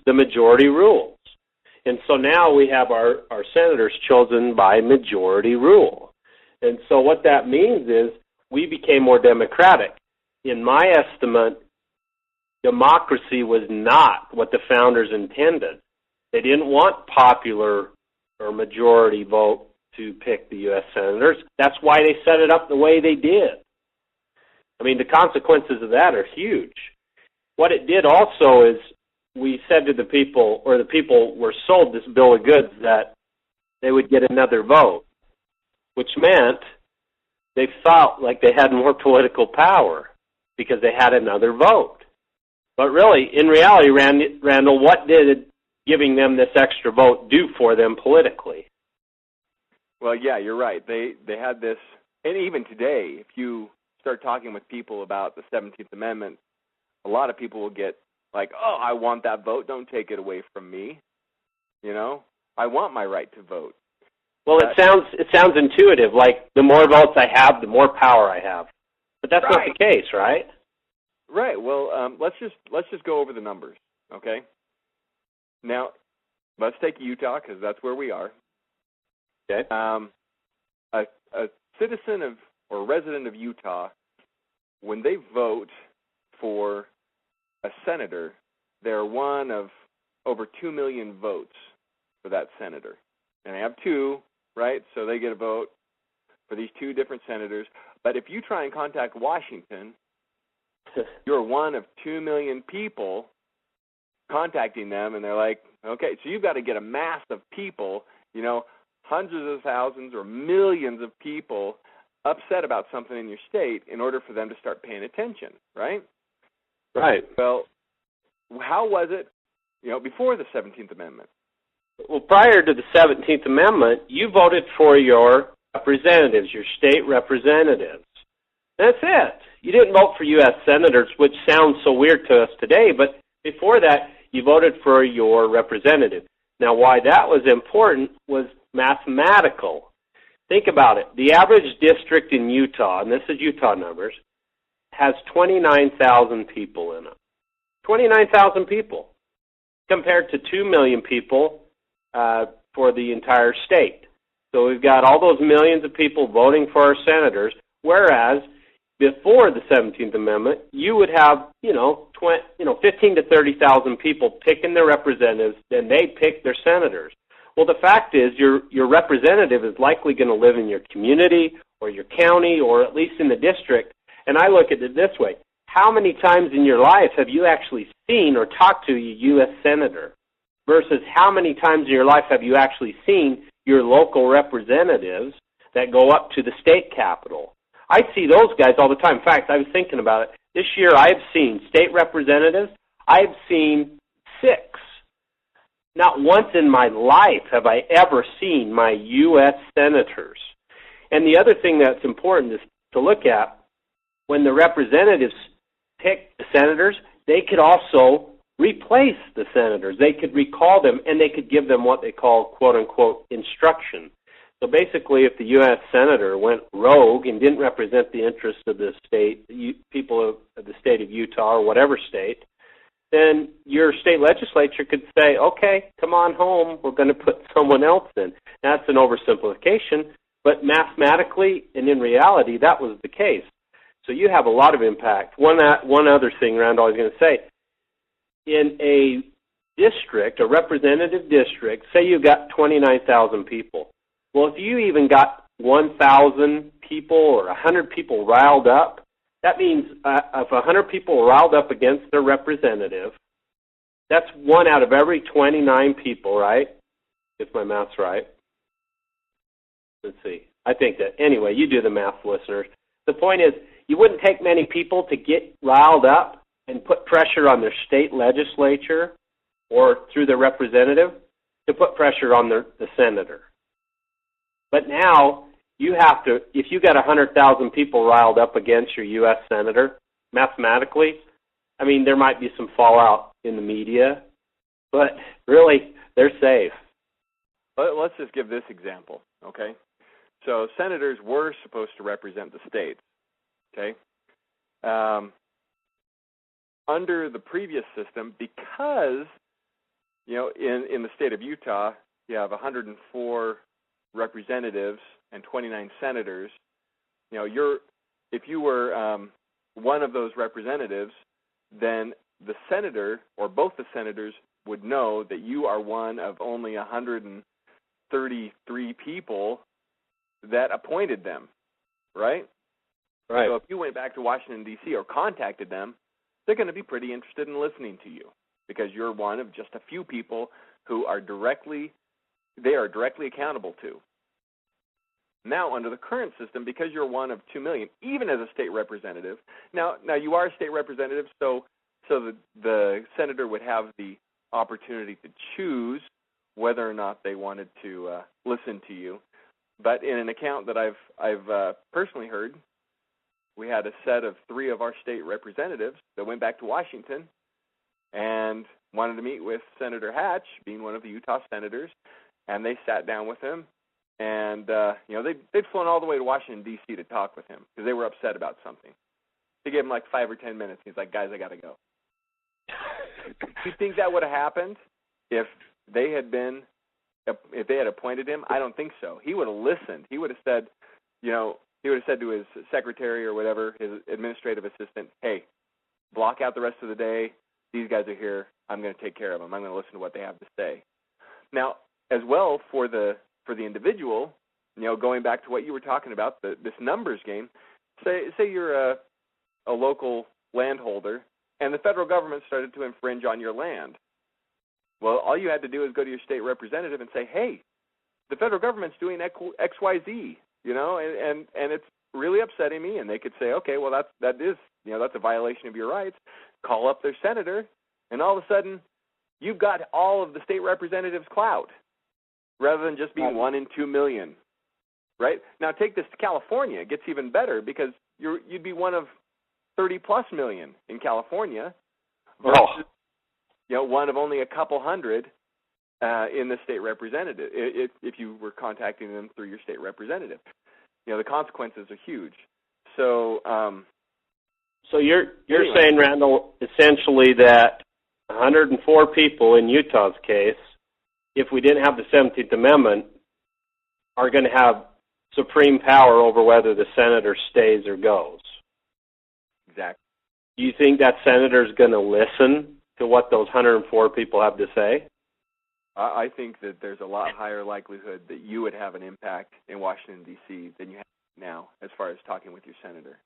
the majority rules. And so now we have our senators chosen by majority rule. And so what that means is we became more democratic. In my estimate, democracy was not what the founders intended. They didn't want popular or majority vote to pick the U.S. senators. That's why they set it up the way they did. I mean, the consequences of that are huge. What it did also is we said to the people, or the people were sold this bill of goods that they would get another vote, which meant they felt like they had more political power because they had another vote. But really, in reality, Randall, what did giving them this extra vote do for them politically? Well, yeah, you're right. They had this, and even today, if you start talking with people about the 17th Amendment, a lot of people will get like, oh, I want that vote. Don't take it away from me. You know, I want my right to vote. Well, it sounds intuitive, like the more votes I have, the more power I have. But that's not the case, right? Right. Well, let's just go over the numbers, okay? Now, let's take Utah because that's where we are. Okay. A citizen of or resident of Utah, when they vote for a senator, they're one of over 2 million votes for that senator. And they have two, right? So they get a vote for these two different senators. But if you try and contact Washington, you're one of 2 million people contacting them, and they're like, okay, so you've got to get a mass of people, you know, hundreds of thousands or millions of people upset about something in your state in order for them to start paying attention, right? Right. Well, how was it, you know, before the 17th Amendment? Well, prior to the 17th Amendment, you voted for your representatives, your state representatives. That's it. You didn't vote for U.S. senators, which sounds so weird to us today, but before that, you voted for your representative. Now, why that was important was mathematical. Think about it. The average district in Utah, and this is Utah numbers, has 29,000 people in it. 29,000 people compared to 2 million people for the entire state. So we've got all those millions of people voting for our senators, whereas before the 17th Amendment, you would have, 15 to 30,000 people picking their representatives, then they pick their senators. Well, the fact is your representative is likely going to live in your community or your county or at least in the district. And I look at it this way. How many times in your life have you actually seen or talked to a U.S. senator versus how many times in your life have you actually seen your local representatives that go up to the state capitol? I see those guys all the time. In fact, I was thinking about it. This year I've seen state representatives. I've seen 6. Not once in my life have I ever seen my U.S. senators. And the other thing that's important is to look at, when the representatives pick the senators, they could also replace the senators. They could recall them, and they could give them what they call, quote-unquote, instruction. So basically, if the U.S. senator went rogue and didn't represent the interests of the state, people of the state of Utah or whatever state, then your state legislature could say, okay, come on home, we're going to put someone else in. That's an oversimplification, but mathematically and in reality, that was the case. So you have a lot of impact. One other thing, Randall, I was going to say, in a district, a representative district, say you got 29,000 people. Well, if you even got 1,000 people or 100 people riled up, that means if 100 people riled up against their representative, that's 1 out of every 29 people, right? If my math's right. Let's see. I think that, anyway, you do the math, listeners. The point is, you wouldn't take many people to get riled up and put pressure on their state legislature or through their representative to put pressure on the senator. But now, you have to, if you got 100,000 people riled up against your U.S. senator, mathematically, I mean, there might be some fallout in the media, but really, they're safe. Let's just give this example, okay? So senators were supposed to represent the states, okay? Under the previous system, because in the state of Utah, you have 104 representatives and 29 senators. If you were one of those representatives, then the senator or both the senators would know that you are one of only 133 people that appointed them, right? Right. So if you went back to Washington, D.C. or contacted them, they're going to be pretty interested in listening to you because you're one of just a few people who are directly accountable to. Now, under the current system, because you're one of 2 million, even as a state representative, now you are a state representative, so the senator would have the opportunity to choose whether or not they wanted to listen to you. But in an account that I've personally heard, we had a set of 3 of our state representatives that went back to Washington and wanted to meet with Senator Hatch, being one of the Utah senators, and they sat down with him. And, they'd flown all the way to Washington, D.C. to talk with him because they were upset about something. They gave him like 5 or 10 minutes. He's like, guys, I got to go. Do you think that would have happened if they had appointed him? I don't think so. He would have listened. He would have said, to his secretary or whatever, his administrative assistant, hey, block out the rest of the day. These guys are here. I'm going to take care of them. I'm going to listen to what they have to say. Now, as well, for the individual, going back to what you were talking about, this numbers game, say you're a local landholder and the federal government started to infringe on your land. Well, all you had to do is go to your state representative and say, hey, the federal government's doing X, Y, Z, and it's really upsetting me. And they could say, okay, well, that's a violation of your rights. Call up their senator, and all of a sudden, you've got all of the state representatives' clout, rather than just being 1 in 2 million, right? Now take this to California. It gets even better because you'd be one of 30-plus million in California versus, one of only a couple hundred in the state representative, if you were contacting them through your state representative. The consequences are huge. So you're anyway. saying, Randall, essentially that 104 people in Utah's case, if we didn't have the 17th Amendment, are going to have supreme power over whether the senator stays or goes. Exactly. Do you think that senator is going to listen to what those 104 people have to say? I think that there's a lot higher likelihood that you would have an impact in Washington, D.C. than you have now as far as talking with your senator.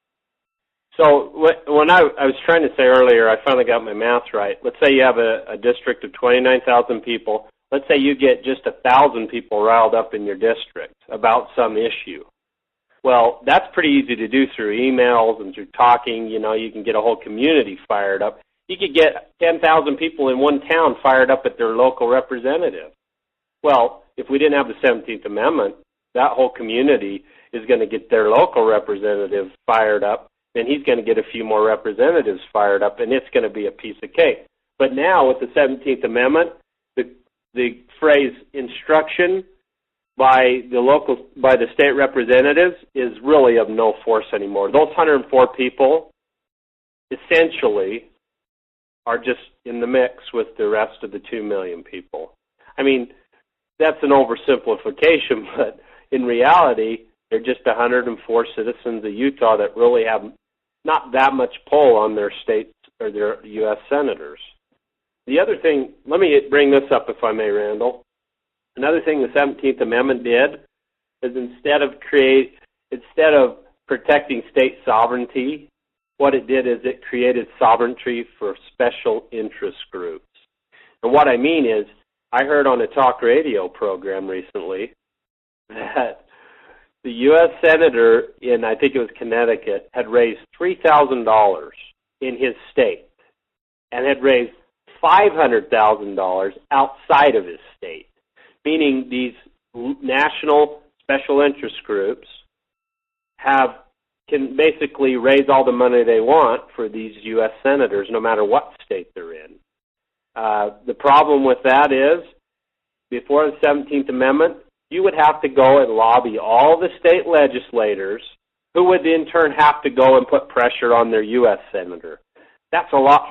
So when I was trying to say earlier, I finally got my math right. Let's say you have a district of 29,000 people. Let's say you get just 1,000 people riled up in your district about some issue. Well, that's pretty easy to do through emails and through talking. You can get a whole community fired up. You could get 10,000 people in one town fired up at their local representative. Well, if we didn't have the 17th Amendment, that whole community is going to get their local representative fired up, then he's going to get a few more representatives fired up, and it's going to be a piece of cake. But now with the 17th Amendment, the phrase instruction by the state representatives is really of no force anymore. Those 104 people essentially are just in the mix with the rest of the 2 million people. I mean, that's an oversimplification, but in reality, they're just 104 citizens of Utah that really have not that much pull on their states or their U.S. senators. The other thing, let me bring this up if I may, Randall. Another thing the 17th Amendment did is instead of protecting state sovereignty, what it did is it created sovereignty for special interest groups. And what I mean is, I heard on a talk radio program recently that the U.S. Senator in, I think it was Connecticut, had raised $3,000 in his state and had raised $500,000 outside of his state, meaning these national special interest groups can basically raise all the money they want for these U.S. senators, no matter what state they're in. The problem with that is, before the 17th Amendment, you would have to go and lobby all the state legislators, who would in turn have to go and put pressure on their U.S. senator. That's a lot harder.